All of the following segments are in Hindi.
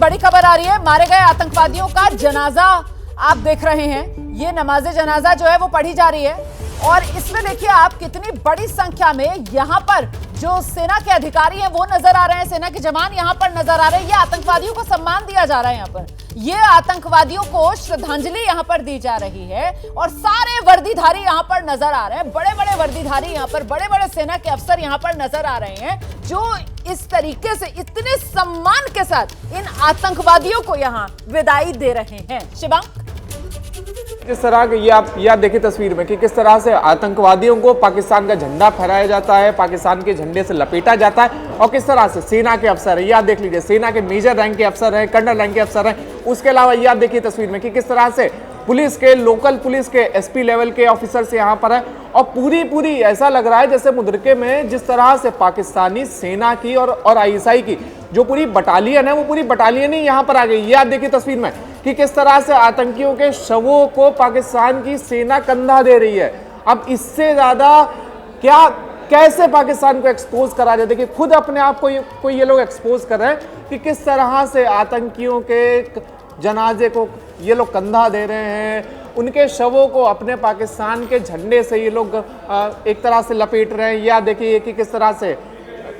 बड़ी खबर आ रही है, मारे गए आतंकवादियों का जनाजा आप देख रहे हैं। ये नमाज जनाजा जो है वो पढ़ी जा रही है और इसमें देखिए आप कितनी बड़ी संख्या में यहां पर जो सेना के अधिकारी हैं वो नजर आ रहे हैं, सेना के जवान यहां पर नजर आ रहे हैं। ये आतंकवादियों को सम्मान दिया जा रहा है, यहां पर ये आतंकवादियों को श्रद्धांजलि यहां पर दी जा रही है और सारे वर्दीधारी यहां पर नजर आ रहे हैं, बड़े बड़े वर्दीधारी यहां पर, बड़े बड़े सेना के अफसर यहां पर नजर आ रहे हैं जो इस तरीके से इतने सम्मान के साथ इन आतंकवादियों को यहां विदाई दे रहे हैं। शिवांग, किस तरह के ये आप देखिए तस्वीर में कि किस तरह से आतंकवादियों को पाकिस्तान का झंडा फहराया जाता है, पाकिस्तान के झंडे से लपेटा जाता है और किस तरह से सेना के अफसर है, ये आप देख लीजिए, सेना के मेजर रैंक के अफसर हैं, कर्नल रैंक के अफसर हैं। उसके अलावा ये आप देखिए तस्वीर में कि किस तरह से पुलिस के, लोकल पुलिस के एसपी लेवल के ऑफिसर्स यहाँ पर है और पूरी ऐसा लग रहा है जैसे मुद्रिके में जिस तरह से पाकिस्तानी सेना की और आईएसआई की जो पूरी बटालियन है वो पूरी बटालियन ही यहाँ पर आ गई। ये आप देखिए तस्वीर में कि किस तरह से आतंकियों के शवों को पाकिस्तान की सेना कंधा दे रही है। अब इससे ज्यादा क्या कैसे पाकिस्तान को एक्सपोज करा जाए, देखिए खुद अपने आप को ये लोग एक्सपोज कर रहे हैं कि किस तरह से आतंकियों के जनाजे को ये लोग कंधा दे रहे हैं, उनके शवों को अपने पाकिस्तान के झंडे से ये लोग एक तरह से लपेट रहे हैं। या देखिए कि किस तरह से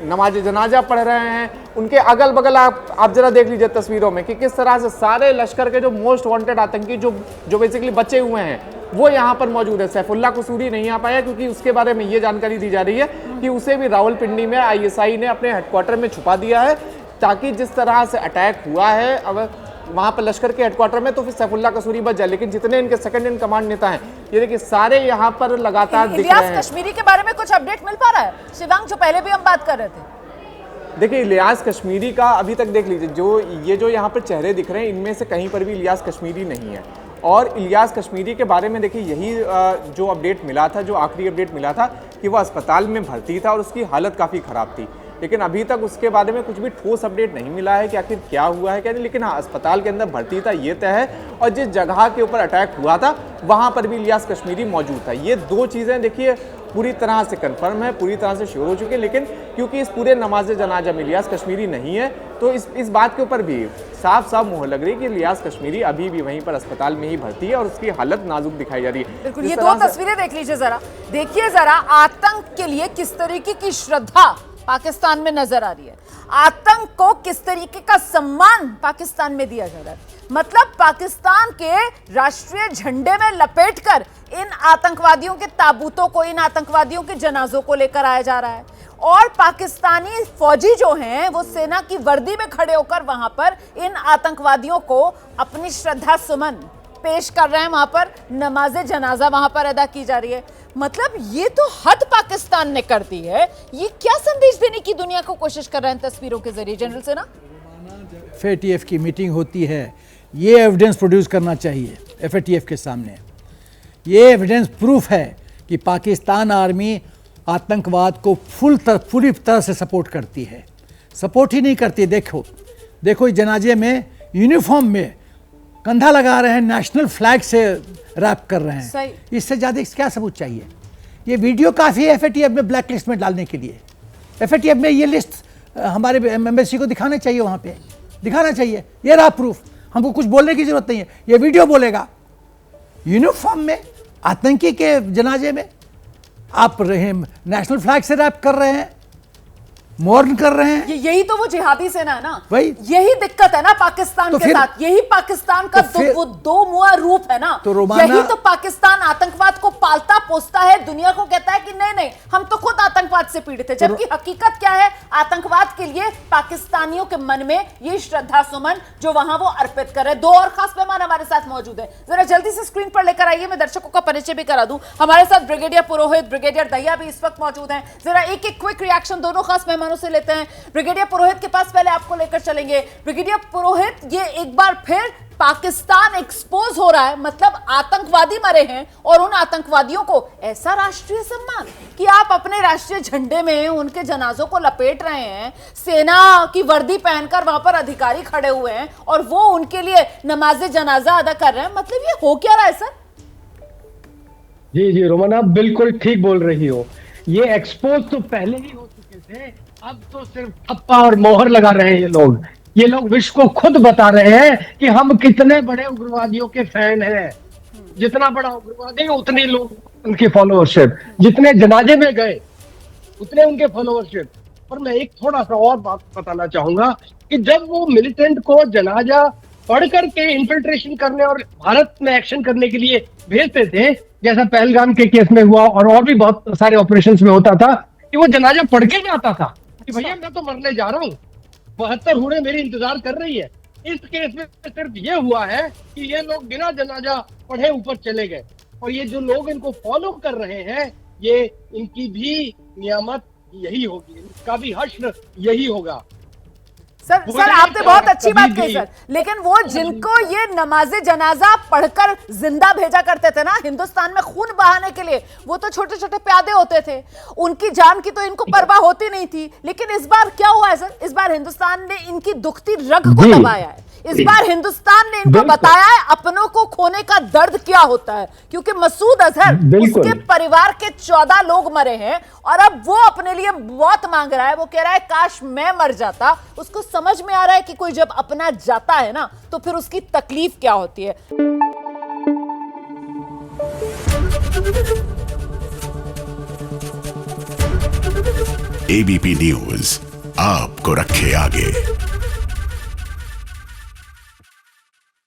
नमाज जनाजा पढ़ रहे हैं, उनके अगल बगल आप जरा देख लीजिए तस्वीरों में कि किस तरह से सारे लश्कर के जो मोस्ट वांटेड आतंकी जो बेसिकली बचे हुए हैं वो यहाँ पर मौजूद है। सैफुल्लाह कसूरी नहीं आ पाया क्योंकि उसके बारे में ये जानकारी दी जा रही है कि उसे भी रावलपिंडी में आईएसआई ने अपने हेडक्वार्टर में छुपा दिया है ताकि जिस तरह से अटैक हुआ है अब वहां पर लश्कर के हेडक्वार्टर में तो फिर सैफुल्लाह कसूरी बच जाए। लेकिन जितने इनके सेकंड इन कमांड नेता हैं ये देखिए सारे यहाँ पर लगातार दिख रहे हैं। कश्मीरी के बारे में कुछ अपडेट मिल पा रहा है शिवांग, जो पहले भी हम बात कर रहे थे? देखिए इलियास कश्मीरी का अभी तक देख लीजिए, जो यहाँ पर चेहरे दिख रहे हैं इनमें से कहीं पर भी इलियास कश्मीरी नहीं है। और इलियास कश्मीरी के बारे में देखिए यही जो अपडेट मिला था, जो आखिरी अपडेट मिला था कि वो अस्पताल में भर्ती था और उसकी हालत काफ़ी ख़राब थी। लेकिन अभी तक उसके बारे में कुछ भी ठोस अपडेट नहीं मिला है कि आखिर क्या हुआ है क्या नहीं। लेकिन हाँ, अस्पताल के अंदर भर्ती था ये तय है और जिस जगह के ऊपर अटैक हुआ था वहाँ पर भी इलियास कश्मीरी मौजूद था। ये दो चीज़ें देखिए पूरी तरह से कंफर्म है, पूरी तरह से श्योर हो चुकी है। लेकिन क्योंकि इस पूरे नमाज जनाजा में इलियास कश्मीरी नहीं है तो इस बात के ऊपर भी साफ मोहर लग रही है कि इलियास कश्मीरी अभी भी वहीं पर अस्पताल में ही भर्ती है और उसकी हालत नाजुक दिखाई जा रही है। बिल्कुल, ये दो तस्वीरें देख लीजिए जरा, देखिए जरा आतंक के लिए किस तरीके की श्रद्धा पाकिस्तान में नजर आ रही है, आतंक को किस तरीके का सम्मान पाकिस्तान में दिया जा रहा है। मतलब पाकिस्तान के राष्ट्रीय झंडे में लपेटकर इन आतंकवादियों के ताबूतों को, इन आतंकवादियों के जनाजों को लेकर आया जा रहा है और पाकिस्तानी फौजी जो हैं वो सेना की वर्दी में खड़े होकर वहां पर इन आतंकवादियों को अपनी श्रद्धा सुमन पेश कर रहे हैं। वहां पर नमाज जनाजा वहां पर अदा की जा रही है। मतलब ये तो हद पाकिस्तान ने कर दी है। ये क्या संदेश देने की दुनिया को कोशिश कर रहे हैं तस्वीरों के जरिए जनरल से ना? FATF की मीटिंग होती है, ये एविडेंस प्रोड्यूस करना चाहिए FATF के सामने। ये एविडेंस प्रूफ है कि पाकिस्तान आर्मी आतंकवाद को पूरी तरह से सपोर्ट करती है। सपोर्ट ही नहीं करती, देखो इस जनाजे में यूनिफॉर्म में कंधा लगा रहे हैं, नेशनल फ्लैग से रैप कर रहे हैं। इससे ज़्यादा क्या सबूत चाहिए? ये वीडियो काफ़ी है FATF में ब्लैक लिस्ट में डालने के लिए। FATF में ये लिस्ट हमारे एम्बेसी को दिखाना चाहिए, वहाँ पे दिखाना चाहिए। ये रहा प्रूफ, हमको कुछ बोलने की जरूरत नहीं है, ये वीडियो बोलेगा। यूनिफॉर्म में आतंकी के जनाजे में आप नेशनल फ्लैग से रैप कर रहे हैं, मॉर्न कर रहे हैं। यही तो वो जिहादी सेना है ना, भाई यही दिक्कत है ना पाकिस्तान के साथ, यही पाकिस्तान का वो दो मुआ रूप है ना। तो यही तो पाकिस्तान आतंकवाद को पालता पोसता है, दुनिया को कहता है कि नहीं हम तो खुद आतंकवाद से पीड़ित है, जबकि हकीकत क्या है? आतंकवाद के लिए पाकिस्तानियों के मन में ये श्रद्धा सुमन जो वहां वो अर्पित कर रहे हैं। दो और खास मेहमान हमारे साथ मौजूद है, जरा जल्दी से स्क्रीन पर लेकर आइए, मैं दर्शकों का परिचय भी करा दूं। हमारे साथ ब्रिगेडियर पुरोहित, ब्रिगेडियर दहिया भी इस वक्त मौजूद हैं। जरा एक क्विक रिएक्शन दोनों खास मेहमानों से लेते हैं। ब्रिगेडियर पुरोहित के पास पहले आपको लेकर चलेंगे। ब्रिगेडियर पुरोहित, ये एक बार फिर पाकिस्तान एक्सपोज हो रहा है, मतलब आतंकवादी मरे हैं और उन आतंकवादियों को ऐसा राष्ट्रीय सम्मान कि आप अपने राष्ट्रीय झंडे में उनके जनाजों को लपेट रहे हैं, सेना की वर्दी पहनकर वहां पर अधिकारी खड़े हुए हैं और वो उनके लिए नमाज जनाजा अदा कर रहे हैं। मतलब ये हो क्या रहा है सर? जी रोमन, आप बिल्कुल ठीक बोल रही हो। ये एक्सपोज तो पहले ही हो चुके थे, अब तो सिर्फ ठप्पा और मोहर लगा रहे हैं ये लोग ये लोग विश्व को खुद बता रहे हैं कि हम कितने बड़े उग्रवादियों के फैन हैं। जितना बड़ा उग्रवादी उतने लोग उनकी फॉलोअरशिप, जितने जनाजे में गए उतने उनके फॉलोअरशिप। और मैं एक थोड़ा सा और बात बताना चाहूंगा कि जब वो मिलिटेंट को जनाजा पढ़ करके इन्फिल्ट्रेशन करने और भारत में एक्शन करने के लिए भेजते थे, जैसा पहलगाम के केस में हुआ और भी बहुत सारे ऑपरेशंस में होता था, कि वो जनाजा पढ़ के जाता था कि भैया मैं तो मरने जा रहा हूँ, 72 हुड़े मेरी इंतजार कर रही है। इस केस में सिर्फ ये हुआ है कि ये लोग बिना जनाजा पढ़े ऊपर चले गए, और ये जो लोग इनको फॉलो कर रहे हैं, ये इनकी भी नियामत यही होगी, इनका भी हश्र यही होगा। सर आपने बहुत अच्छी बात कही सर, लेकिन वो जिनको ये नमाज़े जनाजा पढ़कर जिंदा भेजा करते थे ना हिंदुस्तान में खून बहाने के लिए, वो तो छोटे छोटे प्यादे होते थे, उनकी जान की तो इनको परवाह होती नहीं थी। लेकिन इस बार क्या हुआ है सर, इस बार हिंदुस्तान ने इनकी दुखती रग को दबाया है। इस बार हिंदुस्तान ने इनको बताया है अपनों को खोने का दर्द क्या होता है, क्योंकि मसूद अजहर, उसके परिवार के 14 लोग मरे हैं और अब वो अपने लिए मौत मांग रहा है। वो कह रहा है काश मैं मर जाता। उसको समझ में आ रहा है कि कोई जब अपना जाता है ना तो फिर उसकी तकलीफ क्या होती है। एबीपी न्यूज आपको रखे आगे।